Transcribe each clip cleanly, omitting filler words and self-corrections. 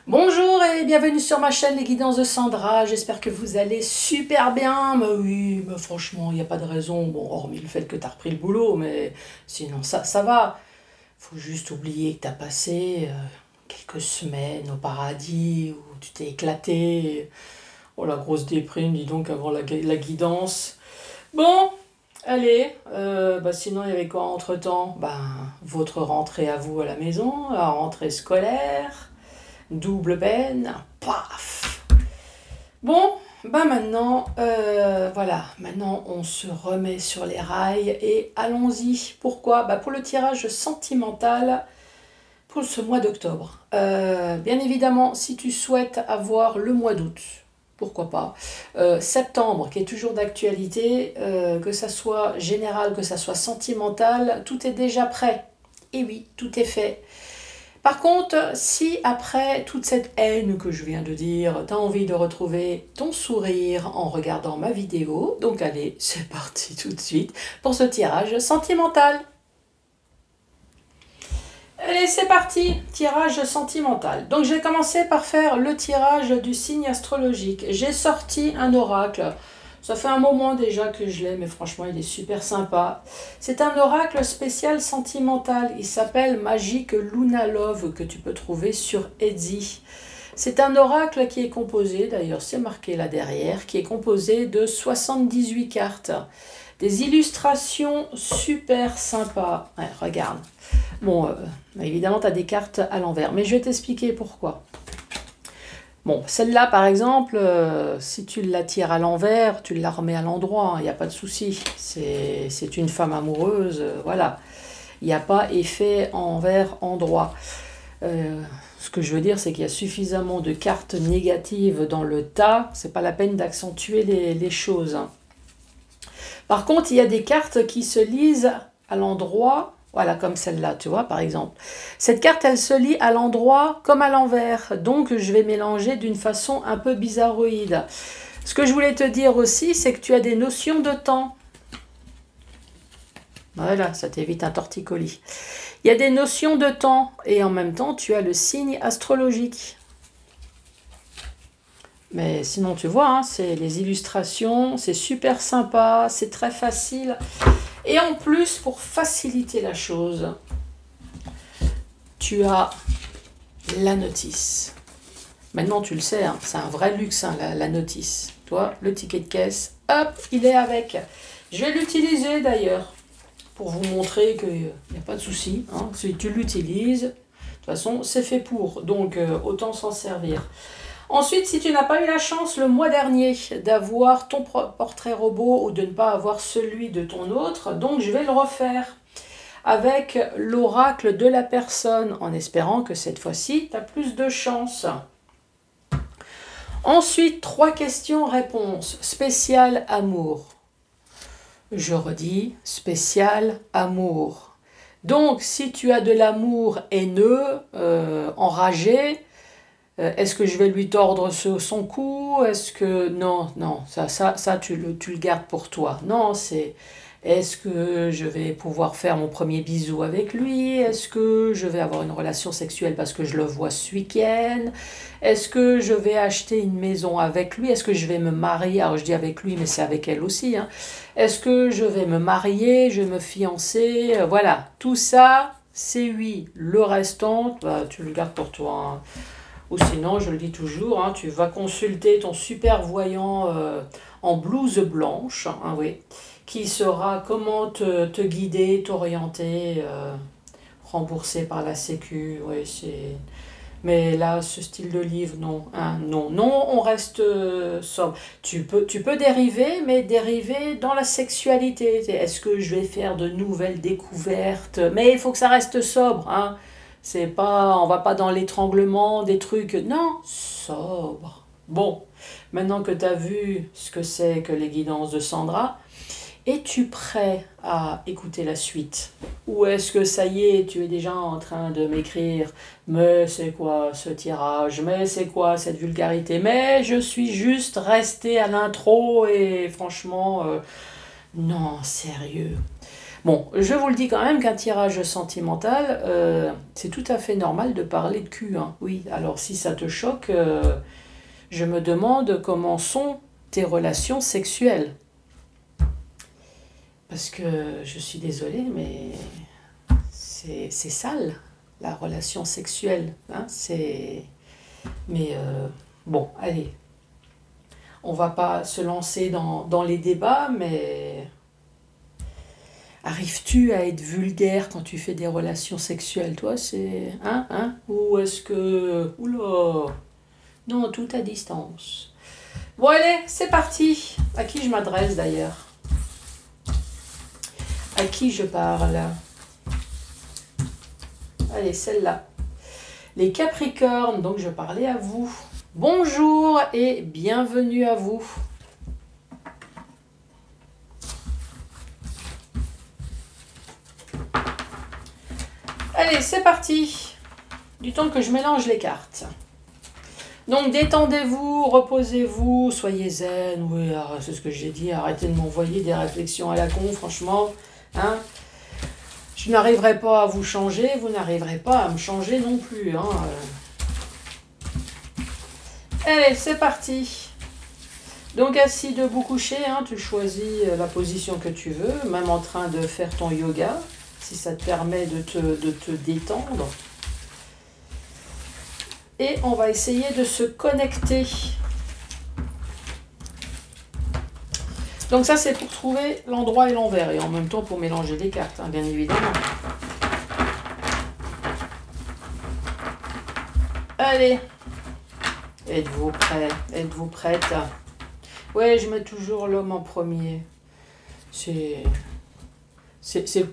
Bonjour et bienvenue sur ma chaîne Les Guidances de Sandra, j'espère que vous allez super bien, mais oui, mais franchement, il n'y a pas de raison, bon, hormis le fait que tu as repris le boulot, mais sinon ça va. Faut juste oublier que tu as passé quelques semaines au paradis, où tu t'es éclaté. Oh la grosse déprime, dis donc, avant la guidance. Bon, allez, sinon il y avait quoi entre-temps? Votre rentrée à vous à la maison, la rentrée scolaire. Double peine, paf. Bon, maintenant, voilà, maintenant on se remet sur les rails et allons-y. Pourquoi? Pour le tirage sentimental pour ce mois d'octobre. Bien évidemment, si tu souhaites avoir le mois d'août, pourquoi pas. Septembre, qui est toujours d'actualité, que ça soit général, que ça soit sentimental, tout est déjà prêt. Et oui, tout est fait. Par contre, si après toute cette haine que je viens de dire, tu as envie de retrouver ton sourire en regardant ma vidéo, donc allez, c'est parti tout de suite pour ce tirage sentimental. Allez, c'est parti, tirage sentimental. Donc, j'ai commencé par faire le tirage du signe astrologique. J'ai sorti un oracle. Ça fait un moment déjà que je l'ai, mais franchement, il est super sympa. C'est un oracle spécial sentimental. Il s'appelle Magic Luna Love, que tu peux trouver sur Etsy. C'est un oracle qui est composé, d'ailleurs c'est marqué là derrière, qui est composé de 78 cartes. Des illustrations super sympas. Ouais, regarde. Bon, évidemment, tu as des cartes à l'envers, mais je vais t'expliquer pourquoi. Bon, celle-là, par exemple, si tu la tires à l'envers, tu la remets à l'endroit, il n'y a pas de souci. C'est une femme amoureuse, voilà. Il n'y a pas effet envers-endroit. Ce que je veux dire, c'est qu'il y a suffisamment de cartes négatives dans le tas, c'est pas la peine d'accentuer les choses. Hein. Par contre, il y a des cartes qui se lisent à l'endroit. Voilà, comme celle-là, tu vois, par exemple. Cette carte, elle se lit à l'endroit comme à l'envers. Donc, je vais mélanger d'une façon un peu bizarroïde. Ce que je voulais te dire aussi, c'est que tu as des notions de temps. Voilà, ça t'évite un torticolis. Il y a des notions de temps et en même temps, tu as le signe astrologique. Mais sinon, tu vois, hein, c'est les illustrations, c'est super sympa, c'est très facile. Et en plus, pour faciliter la chose, tu as la notice. Maintenant, tu le sais, hein, c'est un vrai luxe, hein, la notice. Toi, le ticket de caisse, hop, il est avec. Je vais l'utiliser d'ailleurs, pour vous montrer qu'il n'y a pas de souci. Hein, si tu l'utilises, de toute façon, c'est fait pour. Donc, autant s'en servir. Ensuite, si tu n'as pas eu la chance le mois dernier d'avoir ton portrait robot ou de ne pas avoir celui de ton autre, donc je vais le refaire avec l'oracle de la personne en espérant que cette fois-ci, tu as plus de chance. Ensuite, 3 questions-réponses. Spécial amour. Je redis, spécial amour. Donc, si tu as de l'amour haineux, enragé, est-ce que je vais lui tordre son cou? Est-ce que... Non, ça tu le gardes pour toi. Non, c'est... Est-ce que je vais pouvoir faire mon premier bisou avec lui? Est-ce que je vais avoir une relation sexuelle parce que je le vois ce week-end? Est-ce que je vais acheter une maison avec lui? Est-ce que je vais me marier? Alors je dis avec lui, mais c'est avec elle aussi. Hein. Est-ce que je vais me marier? Je vais me fiancer? Voilà, tout ça, c'est oui. Le restant, tu le gardes pour toi. Hein. Ou sinon, je le dis toujours, hein, tu vas consulter ton super voyant en blouse blanche, hein, oui, qui saura comment te guider, t'orienter, remboursé par la Sécu. Oui, c'est... Mais là, ce style de livre, non. Hein, non, on reste sobre. Tu peux dériver, mais dériver dans la sexualité. Est-ce que je vais faire de nouvelles découvertes? Mais il faut que ça reste sobre, hein. C'est pas, on va pas dans l'étranglement, des trucs. Non, sobre. Bon, maintenant que tu as vu ce que c'est que les guidances de Sandra, es-tu prêt à écouter la suite? Ou est-ce que ça y est, tu es déjà en train de m'écrire « Mais c'est quoi ce tirage? Mais c'est quoi cette vulgarité? Mais je suis juste resté à l'intro et franchement, non, sérieux. » Bon, je vous le dis quand même qu'un tirage sentimental, c'est tout à fait normal de parler de cul. Hein. Oui, alors si ça te choque, je me demande comment sont tes relations sexuelles. Parce que je suis désolée, mais c'est sale, la relation sexuelle. Hein, mais bon, allez. On va pas se lancer dans les débats, mais arrives-tu à être vulgaire quand tu fais des relations sexuelles, toi? C'est... Hein? Ou est-ce que... Oula! Non, tout à distance. Bon, allez, c'est parti. À qui je m'adresse, d'ailleurs? À qui je parle? Allez, celle-là. Les Capricornes, donc je parlais à vous. Bonjour et bienvenue à vous. Allez, c'est parti. Du temps que je mélange les cartes. Donc détendez-vous, reposez-vous, soyez zen. Oui, c'est ce que j'ai dit. Arrêtez de m'envoyer des réflexions à la con, franchement. Hein, je n'arriverai pas à vous changer, vous n'arriverez pas à me changer non plus. Hein. Allez, c'est parti. Donc assis, debout, couché, hein, tu choisis la position que tu veux, même en train de faire ton yoga, si ça te permet de te détendre. Et on va essayer de se connecter. Donc ça, c'est pour trouver l'endroit et l'envers, et en même temps pour mélanger les cartes, hein, bien évidemment. Allez, êtes-vous prêts? Êtes-vous prête? Ouais, je mets toujours l'homme en premier. C'est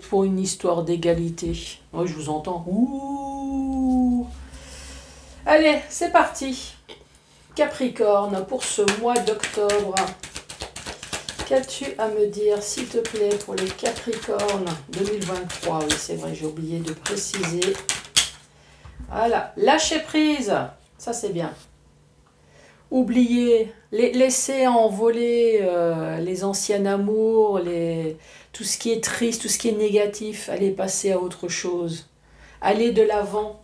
pour une histoire d'égalité. Oui, je vous entends. Ouh. Allez, c'est parti. Capricorne, pour ce mois d'octobre, qu'as-tu à me dire, s'il te plaît, pour les Capricornes 2023? Oui, c'est vrai, j'ai oublié de préciser. Voilà, lâcher prise, ça c'est bien. Oubliez, laissez envoler les anciens amours, tout ce qui est triste, tout ce qui est négatif. Allez passer à autre chose. Allez de l'avant.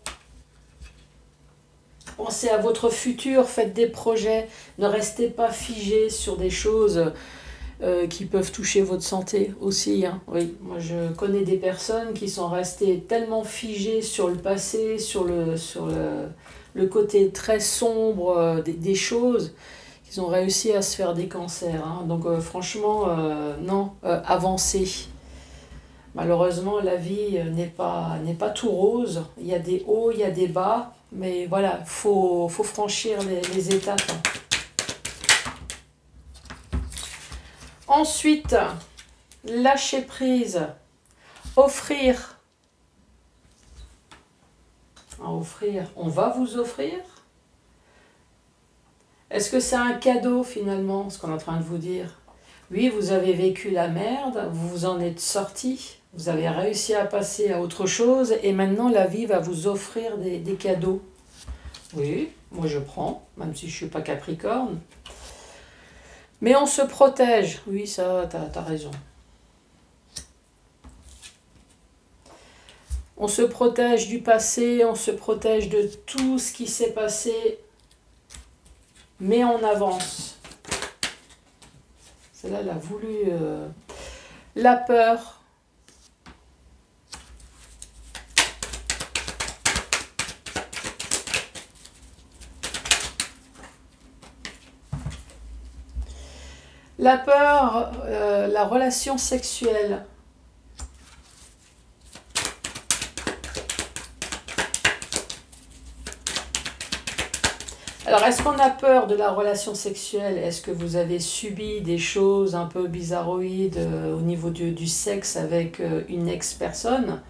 Pensez à votre futur, faites des projets. Ne restez pas figé sur des choses qui peuvent toucher votre santé aussi. Hein. Oui, moi je connais des personnes qui sont restées tellement figées sur le passé, sur le côté très sombre des choses, qu'ils ont réussi à se faire des cancers. Hein. Donc franchement, non, avancez. Malheureusement, la vie n'est pas tout rose. Il y a des hauts, il y a des bas. Mais voilà, faut franchir les étapes. Ensuite, lâcher prise. Offrir. Offrir. On va vous offrir. Est-ce que c'est un cadeau finalement, ce qu'on est en train de vous dire? Oui, vous avez vécu la merde, vous vous en êtes sorti. Vous avez réussi à passer à autre chose et maintenant la vie va vous offrir des cadeaux. Oui, moi je prends, même si je ne suis pas Capricorne. Mais on se protège. Oui, ça, t'as raison. On se protège du passé, on se protège de tout ce qui s'est passé, mais on avance. Celle-là, elle a voulu... La peur. La peur, la relation sexuelle. Alors, est-ce qu'on a peur de la relation sexuelle? Est-ce que vous avez subi des choses un peu bizarroïdes au niveau du sexe avec une ex-personne?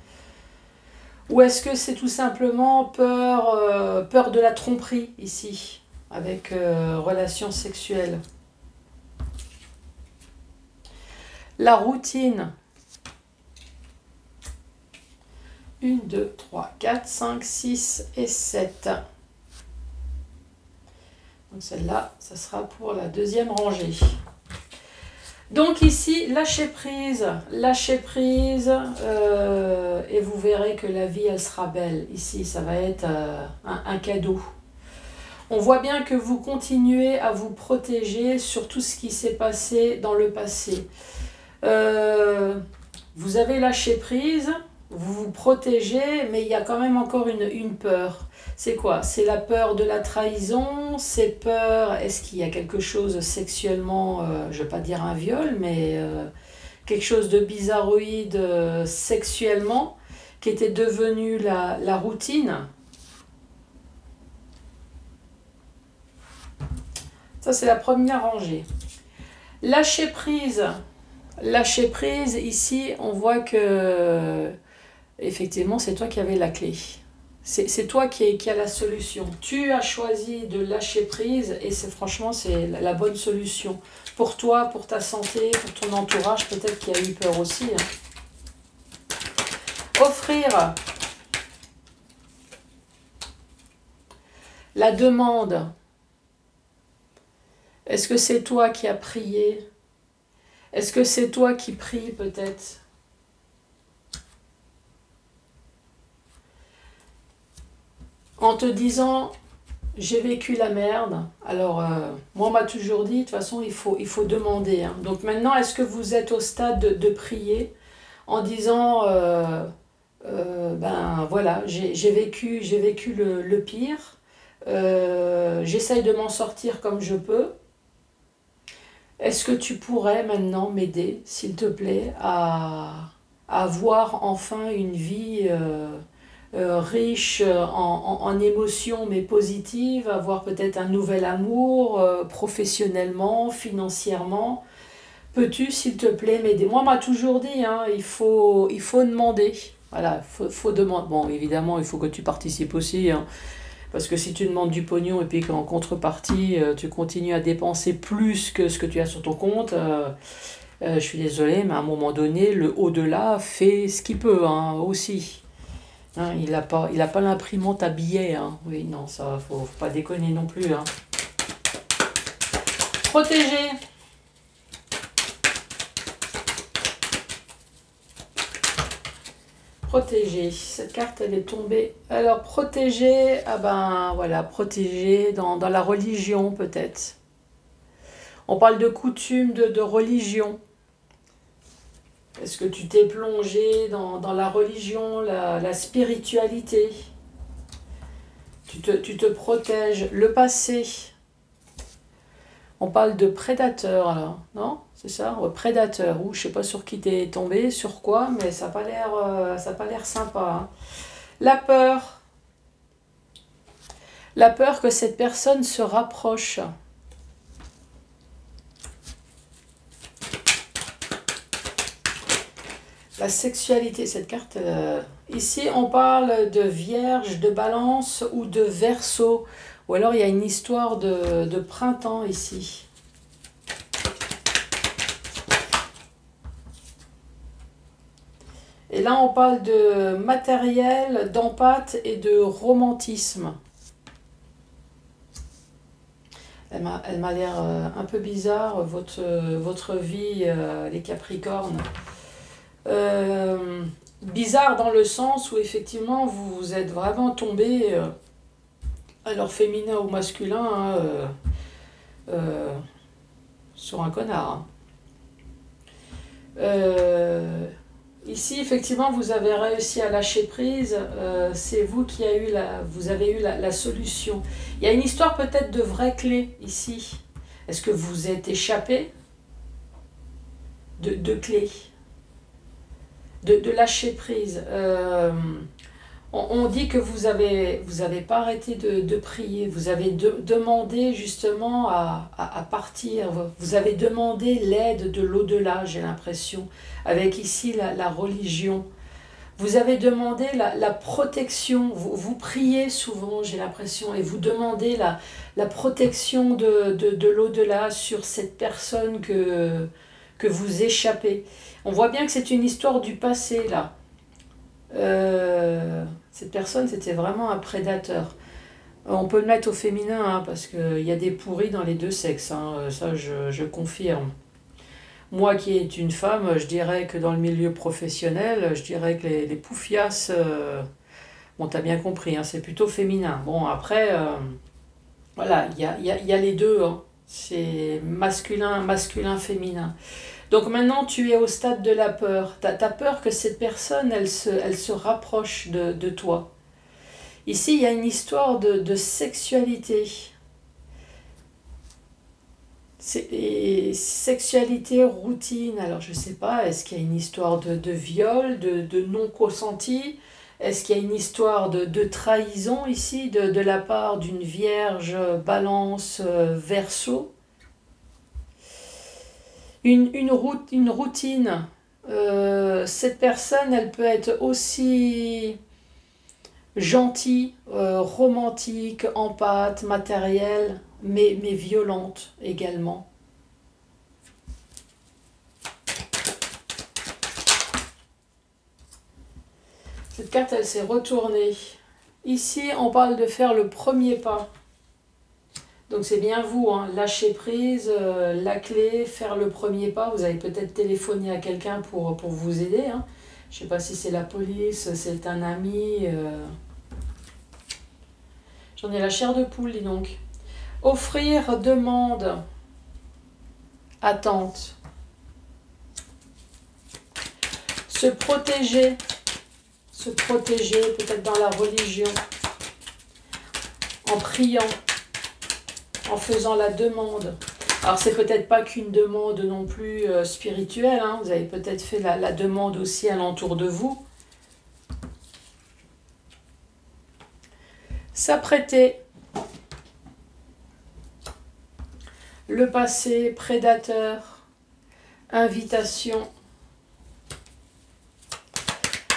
Ou est-ce que c'est tout simplement peur de la tromperie ici, avec relation sexuelle? La routine. 1, 2, 3, 4, 5, 6 et 7. Donc celle-là, ça sera pour la deuxième rangée. Donc ici, lâchez prise, et vous verrez que la vie, elle sera belle. Ici, ça va être un cadeau. On voit bien que vous continuez à vous protéger sur tout ce qui s'est passé dans le passé. Vous avez lâché prise, vous vous protégez, mais il y a quand même encore une peur. C'est quoi? C'est la peur de la trahison, c'est peur, est-ce qu'il y a quelque chose sexuellement, je ne vais pas dire un viol, mais quelque chose de bizarroïde sexuellement, qui était devenu la routine. Ça, c'est la première rangée. Lâcher prise. Lâcher prise, ici, on voit que, effectivement, c'est toi qui avais la clé. C'est toi qui as la solution. Tu as choisi de lâcher prise et franchement, c'est la bonne solution. Pour toi, pour ta santé, pour ton entourage, peut-être qu'il y a eu peur aussi. Hein. Offrir. La demande. Est-ce que c'est toi qui as prié? Est-ce que c'est toi qui pries peut-être? En te disant, j'ai vécu la merde. Alors, moi, on m'a toujours dit, de toute façon, il faut demander. Hein. Donc maintenant, est-ce que vous êtes au stade de prier en disant, ben voilà, j'ai vécu le pire. J'essaye de m'en sortir comme je peux. Est-ce que tu pourrais maintenant m'aider, s'il te plaît, à avoir enfin une vie riche en émotions mais positives, avoir peut-être un nouvel amour professionnellement, financièrement? Peux-tu, s'il te plaît, m'aider? Moi, on m'a toujours dit, hein, il faut demander. Voilà, faut demander. Bon, évidemment, il faut que tu participes aussi, hein. Parce que si tu demandes du pognon et puis qu'en contrepartie, tu continues à dépenser plus que ce que tu as sur ton compte, je suis désolée, mais à un moment donné, le au-delà fait ce qu'il peut, hein, aussi. Hein, il n'a pas l'imprimante à billets. Hein. Oui, non, ça, faut pas déconner non plus. Hein. Protéger. Protéger. Cette carte, elle est tombée. Alors, protéger, ah ben voilà, protéger dans la religion peut-être. On parle de coutume, de religion. Est-ce que tu t'es plongé dans la religion, la spiritualité? Tu te protèges. Le passé. On parle de prédateur, là, non? C'est ça? Prédateur. Ou je sais pas sur qui t'es tombé, sur quoi, mais ça n'a pas l'air sympa. Hein. La peur. La peur que cette personne se rapproche. La sexualité, cette carte, ici on parle de Vierge, de Balance ou de Verseau. Ou alors il y a une histoire de printemps ici. Et là on parle de matériel, d'empathe et de romantisme. Elle m'a l'air un peu bizarre, votre vie, les Capricornes. Bizarre dans le sens où effectivement vous êtes vraiment tombé, alors féminin ou masculin, hein, sur un connard. Hein. Ici effectivement vous avez réussi à lâcher prise, c'est vous qui vous avez eu la solution. Il y a une histoire peut-être de vraies clés ici. Est-ce que vous êtes échappé de clés? De lâcher prise. On dit que vous avez pas arrêté de prier, vous avez demandé justement à partir, vous avez demandé l'aide de l'au-delà, j'ai l'impression, avec ici la religion. Vous avez demandé la protection, vous priez souvent, j'ai l'impression, et vous demandez la protection de l'au-delà sur cette personne que vous échappez. On voit bien que c'est une histoire du passé, là. Cette personne, c'était vraiment un prédateur. On peut le mettre au féminin, hein, parce qu'il y a des pourris dans les deux sexes. Hein, ça, je confirme. Moi qui est une femme, je dirais que dans le milieu professionnel, je dirais que les poufias, bon, t'as bien compris, hein, c'est plutôt féminin. Bon, après, voilà, il y a les deux, hein. C'est masculin, masculin, féminin. Donc maintenant, tu es au stade de la peur. T'as peur que cette personne, elle se rapproche de toi. Ici, il y a une histoire de sexualité. Et sexualité routine. Alors, je ne sais pas, est-ce qu'il y a une histoire de viol, de non-consenti? Est-ce qu'il y a une histoire de trahison ici, de la part d'une vierge balance verseau? Une routine. Cette personne, elle peut être aussi gentille, romantique, empathe, matérielle, mais violente également. Cette carte, elle s'est retournée. Ici, on parle de faire le premier pas. Donc c'est bien vous, hein, lâcher prise, la clé, faire le premier pas. Vous avez peut-être téléphoné à quelqu'un pour vous aider. Hein. Je ne sais pas si c'est la police, c'est un ami. J'en ai la chair de poule, dis donc. Offrir, demande, attente. Se protéger peut-être dans la religion, en priant, en faisant la demande. Alors c'est peut-être pas qu'une demande non plus spirituelle, hein. Vous avez peut-être fait la demande aussi alentour de vous. S'apprêter. Le passé, prédateur, invitation.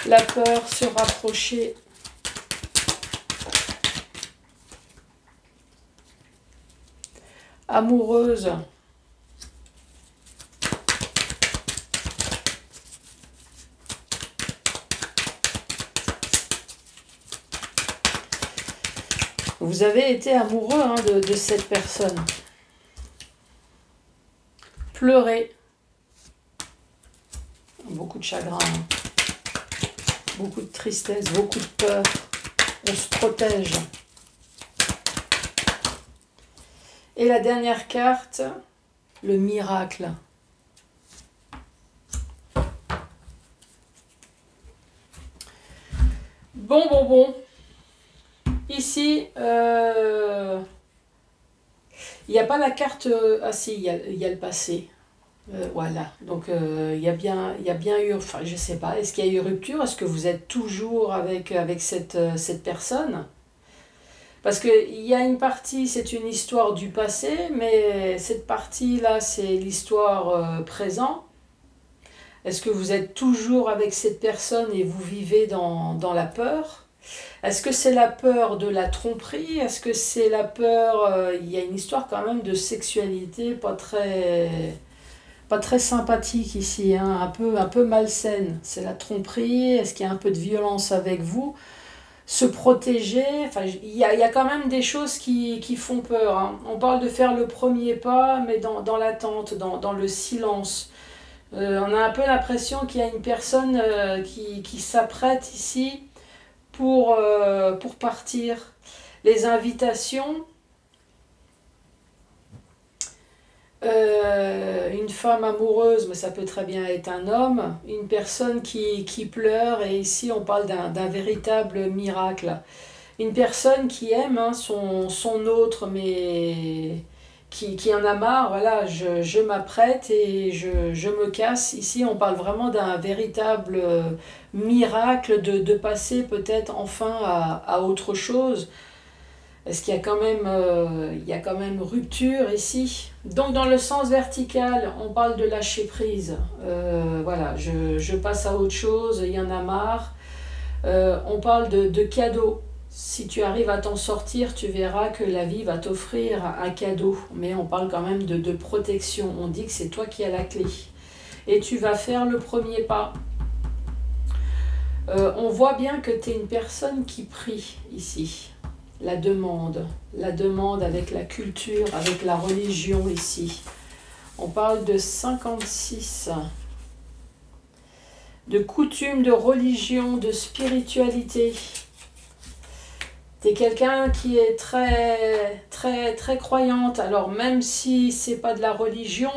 La peur, se rapprocher. Amoureuse. Vous avez été amoureux, hein, de cette personne. Pleurer. Beaucoup de chagrin. Beaucoup de tristesse, beaucoup de peur. On se protège. Et la dernière carte, le miracle. Bon. Ici, il n'y a pas la carte... ah si, il y a le passé. Voilà, donc il y a bien eu, enfin je sais pas, est-ce qu'il y a eu rupture? Est-ce que vous êtes toujours avec cette personne? Parce qu'il y a une partie, c'est une histoire du passé, mais cette partie-là, c'est l'histoire présent. Est-ce que vous êtes toujours avec cette personne et vous vivez dans la peur? Est-ce que c'est la peur de la tromperie? Est-ce que c'est la peur... il y a une histoire quand même de sexualité pas très sympathique ici, hein, un peu malsaine. C'est la tromperie, est-ce qu'il y a un peu de violence avec vous? Se protéger, enfin, il y a quand même des choses qui font peur. Hein. On parle de faire le premier pas, mais dans l'attente, dans le silence. On a un peu l'impression qu'il y a une personne qui s'apprête ici pour partir. Les invitations... une femme amoureuse, mais ça peut très bien être un homme, une personne qui pleure, et ici on parle d'un véritable miracle. Une personne qui aime, hein, son autre, mais qui en a marre, voilà, je m'apprête et je me casse. Ici on parle vraiment d'un véritable miracle de passer peut-être enfin à autre chose. Est-ce qu'il y a quand même rupture ici? Donc dans le sens vertical, on parle de lâcher prise. Voilà, je passe à autre chose, il y en a marre. On parle de cadeau. Si tu arrives à t'en sortir, tu verras que la vie va t'offrir un cadeau. Mais on parle quand même de protection. On dit que c'est toi qui as la clé. Et tu vas faire le premier pas. On voit bien que tu es une personne qui prie ici. La demande avec la culture, avec la religion ici. On parle de 56. De coutumes, de religion, de spiritualité. Tu es quelqu'un qui est très croyante. Alors même si c'est pas de la religion,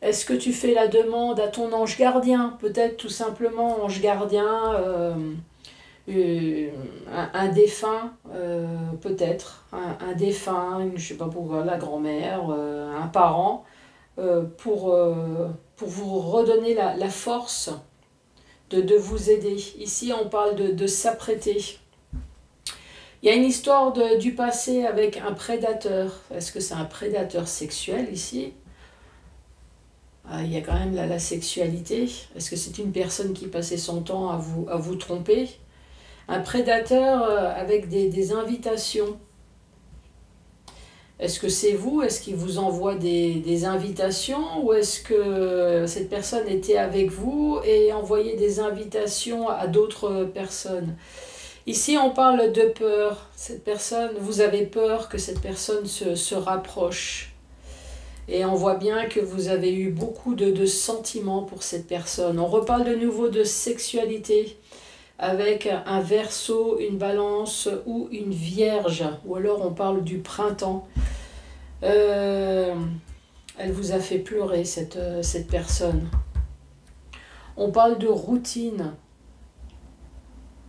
est-ce que tu fais la demande à ton ange gardien? Peut-être tout simplement ange gardien, un défunt, peut-être. Un défunt, je sais pas pourquoi, la grand-mère, un parent, pour vous redonner la force de vous aider. Ici, on parle de s'apprêter. Il y a une histoire du passé avec un prédateur. Est-ce que c'est un prédateur sexuel ici? Il y a quand même la sexualité. Est-ce que c'est une personne qui passait son temps à vous tromper? Un prédateur avec des invitations. Est-ce que c'est vous? Est-ce qu'il vous envoie des invitations? Ou est-ce que cette personne était avec vous et envoyait des invitations à d'autres personnes? Ici, on parle de peur. Cette personne, vous avez peur que cette personne se rapproche. Et on voit bien que vous avez eu beaucoup de sentiments pour cette personne. On reparle de nouveau de sexualité avec un Verseau, une Balance ou une Vierge. Ou alors on parle du printemps. Elle vous a fait pleurer, cette personne. On parle de routine.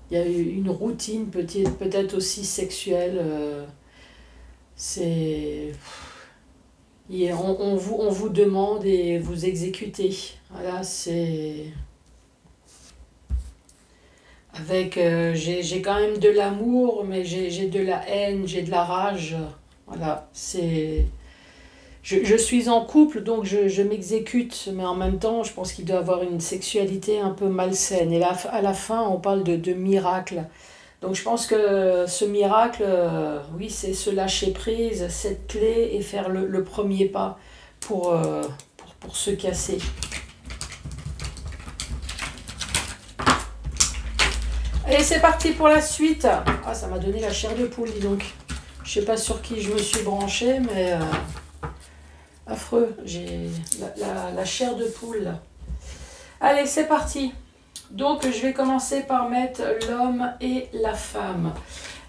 Il y a eu une routine peut-être aussi sexuelle. On vous demande et vous exécutez. Voilà, c'est... Avec, j'ai quand même de l'amour, mais j'ai de la haine, j'ai de la rage. Voilà, c'est... Je suis en couple, donc je m'exécute, mais en même temps, je pense qu'il doit avoir une sexualité un peu malsaine. Et là, à la fin, on parle de miracle. Donc je pense que ce miracle, oui, c'est se lâcher prise, cette clé et faire le premier pas pour se casser. Allez, c'est parti pour la suite. Ah, ça m'a donné la chair de poule, dis donc. Je sais pas sur qui je me suis branchée, mais... affreux, j'ai la chair de poule. Allez, c'est parti. Donc, je vais commencer par mettre l'homme et la femme.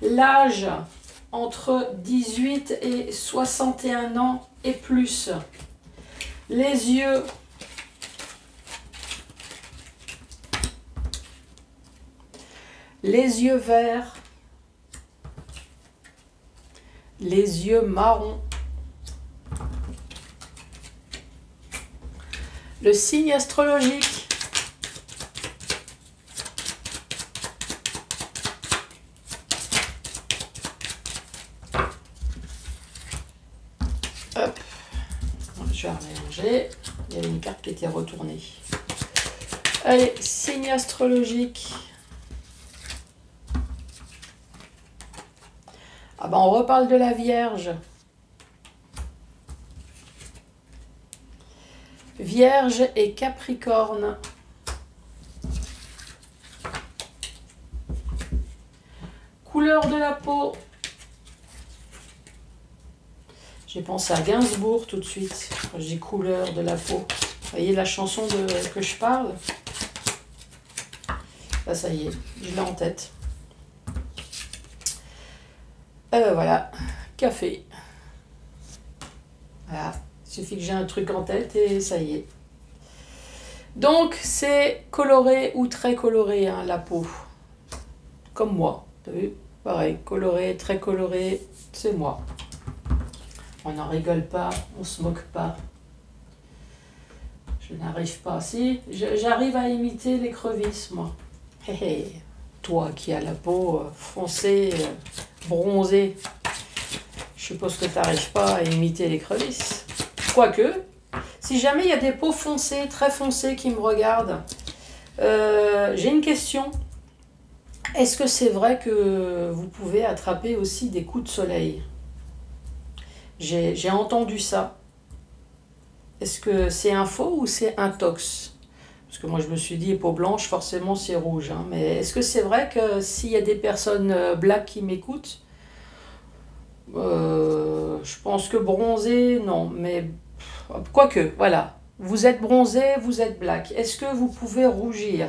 L'âge entre 18 et 61 ans et plus. Les yeux. Les yeux verts. Les yeux marrons. Le signe astrologique. Hop. Je vais remélanger. Il y avait une carte qui était retournée. Allez, signe astrologique. Ah ben on reparle de la Vierge. Vierge et Capricorne. Couleur de la peau. J'ai pensé à Gainsbourg tout de suite. Quand je dis couleur de la peau. Vous voyez la chanson que je parle? Là, ça y est, je l'ai en tête. Voilà, café. Voilà. Il suffit que j'ai un truc en tête et ça y est. Donc, c'est coloré ou très coloré, hein, la peau. Comme moi. T'as vu? Pareil, coloré, très coloré, c'est moi. On n'en rigole pas, on se moque pas. Je n'arrive pas. Si, j'arrive à imiter l'écrevisse, moi. Hé hé. Toi qui as la peau foncée, bronzée. Je suppose que tu n'arrives pas à imiter l'écrevisse. Quoique, si jamais il y a des peaux foncées, très foncées qui me regardent, j'ai une question. Est-ce que c'est vrai que vous pouvez attraper aussi des coups de soleil? J'ai entendu ça. Est-ce que c'est un faux ou c'est un tox? Parce que moi je me suis dit, peau blanche, forcément c'est rouge. Hein. Mais est-ce que c'est vrai que s'il y a des personnes black qui m'écoutent, je pense que bronzé, non. Mais quoique, voilà. Vous êtes bronzé, vous êtes black. Est-ce que vous pouvez rougir?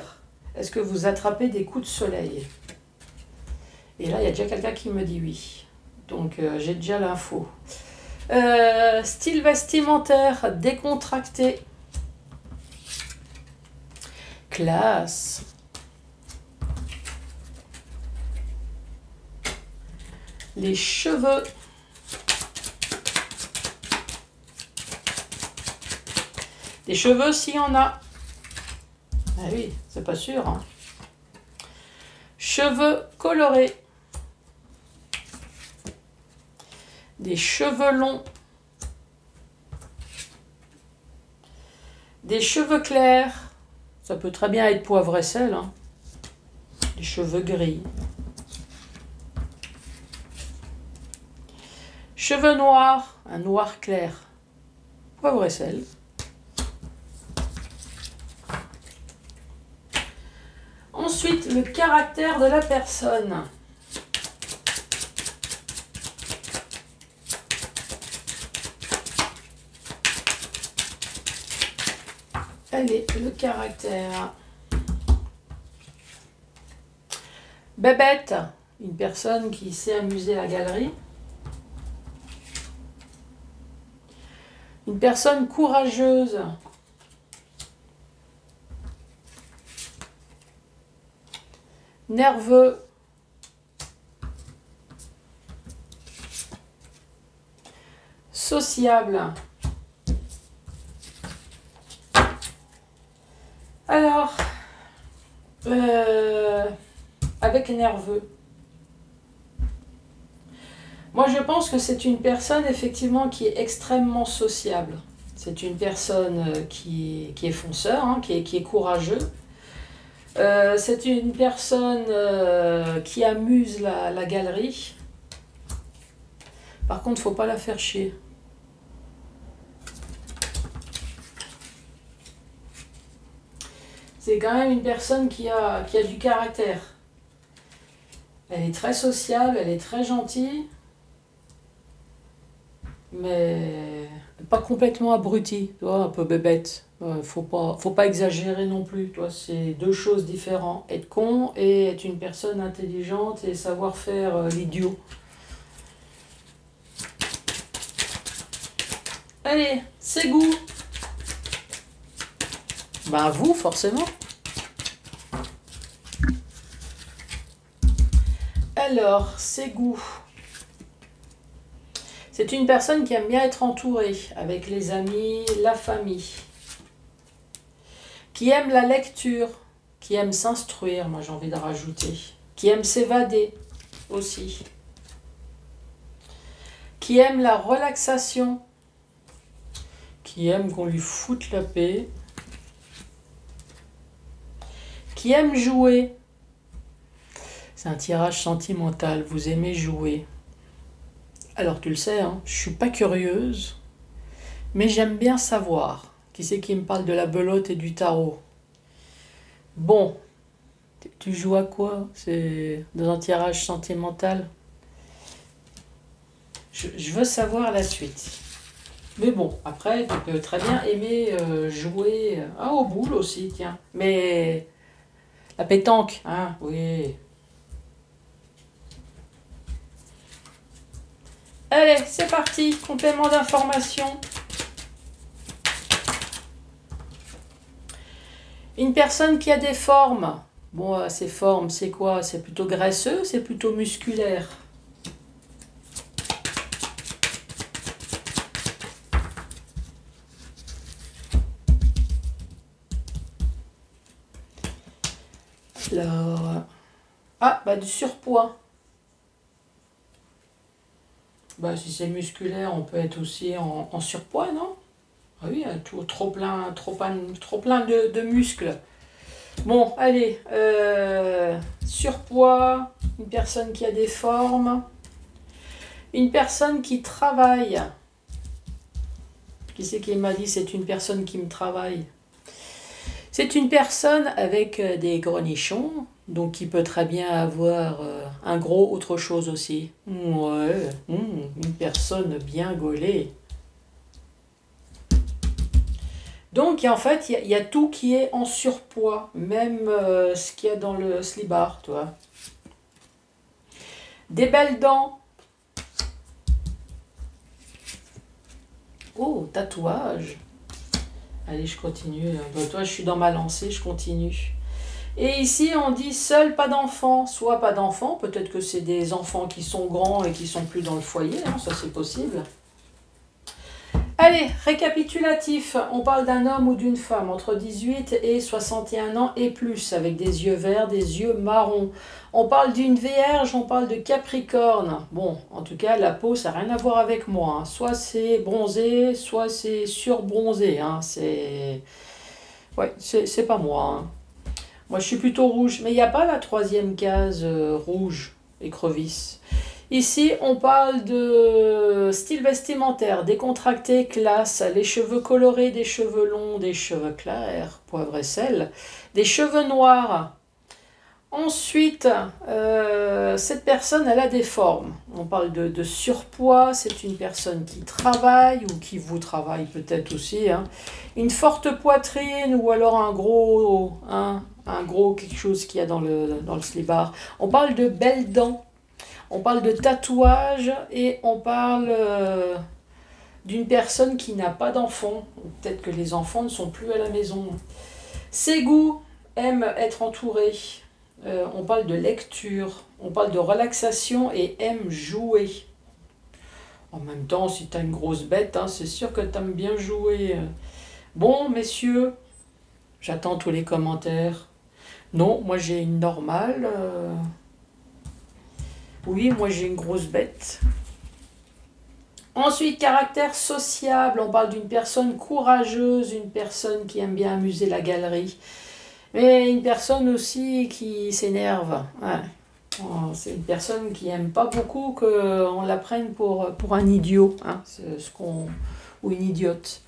Est-ce que vous attrapez des coups de soleil? Et là, il y a déjà quelqu'un qui me dit oui. Donc, j'ai déjà l'info. Style vestimentaire décontracté. Classe. Les cheveux. Des cheveux, s'il y en a. Ah oui, c'est pas sûr. Hein. Cheveux colorés. Des cheveux longs. Des cheveux clairs. Ça peut très bien être poivre et sel. Hein. Des cheveux gris. Cheveux noirs. Un noir clair. Poivre et sel. Ensuite, le caractère de la personne. Allez, le caractère. Bébête, une personne qui sait amuser la galerie. Une personne courageuse. Nerveux. Sociable. Alors, avec nerveux. Moi, je pense que c'est une personne, effectivement, qui est extrêmement sociable. C'est une personne qui est fonceur, hein, qui est courageux. C'est une personne qui amuse la galerie. Par contre, il ne faut pas la faire chier. C'est quand même une personne qui a du caractère. Elle est très sociable, elle est très gentille, mais pas complètement abrutie, tu vois, un peu bébête. Faut pas exagérer non plus, tu vois, c'est deux choses différentes. Être con et être une personne intelligente et savoir faire l'idiot. Allez, c'est goût. Ben vous, forcément. Alors, ses goûts. C'est une personne qui aime bien être entourée, avec les amis, la famille. Qui aime la lecture, qui aime s'instruire, moi j'ai envie de rajouter. Qui aime s'évader aussi. Qui aime la relaxation. Qui aime qu'on lui foute la paix. Qui aime jouer. C'est un tirage sentimental, vous aimez jouer. Alors tu le sais, hein, je suis pas curieuse, mais j'aime bien savoir. Qui c'est qui me parle de la belote et du tarot? Bon, tu joues à quoi? C'est dans un tirage sentimental? Je veux savoir la suite. Mais bon, après, tu peux très bien aimer jouer aux boules aussi, tiens. Mais la pétanque, hein, oui. Allez, c'est parti, complément d'information. Une personne qui a des formes. Bon, ces formes, c'est quoi? C'est plutôt graisseux, c'est plutôt musculaire. Alors, du surpoids. Si c'est musculaire, on peut être aussi en surpoids, non? Ah oui, trop plein de muscles. Bon, allez, surpoids, une personne qui a des formes, une personne qui travaille. Qui c'est qui m'a dit c'est une personne qui me travaille? C'est une personne avec des grenichons, donc qui peut très bien avoir un gros autre chose aussi. Ouais, une personne bien gaulée. Donc, en fait, il y a tout qui est en surpoids, même ce qu'il y a dans le slibard, tu vois. Des belles dents. Oh, tatouage. Allez, je continue. Bon, toi, je suis dans ma lancée, je continue. Et ici, on dit seul, pas d'enfant. Soit pas d'enfant, peut-être que c'est des enfants qui sont grands et qui sont plus dans le foyer, hein, ça c'est possible. Allez, récapitulatif. On parle d'un homme ou d'une femme entre 18 et 61 ans et plus, avec des yeux verts, des yeux marrons. On parle d'une Vierge, on parle de Capricorne. Bon, en tout cas, la peau, ça n'a rien à voir avec moi, hein. Soit c'est bronzé, soit c'est surbronzé, hein. Ouais, c'est pas moi, hein. Moi, je suis plutôt rouge. Mais il n'y a pas la troisième case rouge, écrevisse. Ici, on parle de style vestimentaire, décontracté, classe, les cheveux colorés, des cheveux longs, des cheveux clairs, poivre et sel, des cheveux noirs. Ensuite, cette personne, elle a des formes. On parle de surpoids, c'est une personne qui travaille ou qui vous travaille peut-être aussi, hein. Une forte poitrine ou alors un gros quelque chose qu'il y a dans le slibard. On parle de belles dents. On parle de tatouage et on parle d'une personne qui n'a pas d'enfant. Peut-être que les enfants ne sont plus à la maison. Ses goûts aiment être entourés. On parle de lecture. On parle de relaxation et aime jouer. En même temps, si tu as une grosse bête, hein, c'est sûr que tu aimes bien jouer. Bon, messieurs, j'attends tous les commentaires. Non, moi j'ai une normale. Oui, moi j'ai une grosse bête. Ensuite, caractère sociable. On parle d'une personne courageuse, une personne qui aime bien amuser la galerie. Mais une personne aussi qui s'énerve. Ouais. Oh, c'est une personne qui n'aime pas beaucoup qu'on la prenne pour un idiot, hein, ou une idiote.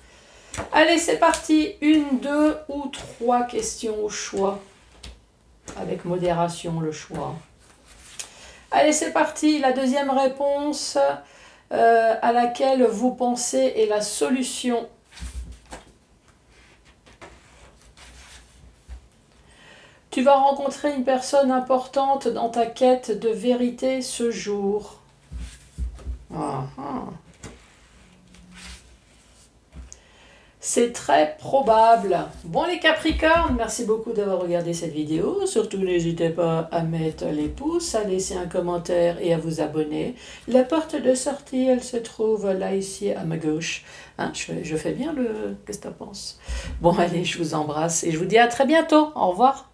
Allez, c'est parti. 1, 2 ou 3 questions au choix. Avec modération, le choix. Allez, c'est parti. La deuxième réponse à laquelle vous pensez est la solution. Tu vas rencontrer une personne importante dans ta quête de vérité ce jour. Ah, ah. C'est très probable. Bon les Capricornes, merci beaucoup d'avoir regardé cette vidéo. Surtout n'hésitez pas à mettre les pouces, à laisser un commentaire et à vous abonner. La porte de sortie, elle se trouve là ici à ma gauche. Hein, je fais bien le... Qu'est-ce que tu penses? Bon allez, je vous embrasse et je vous dis à très bientôt. Au revoir.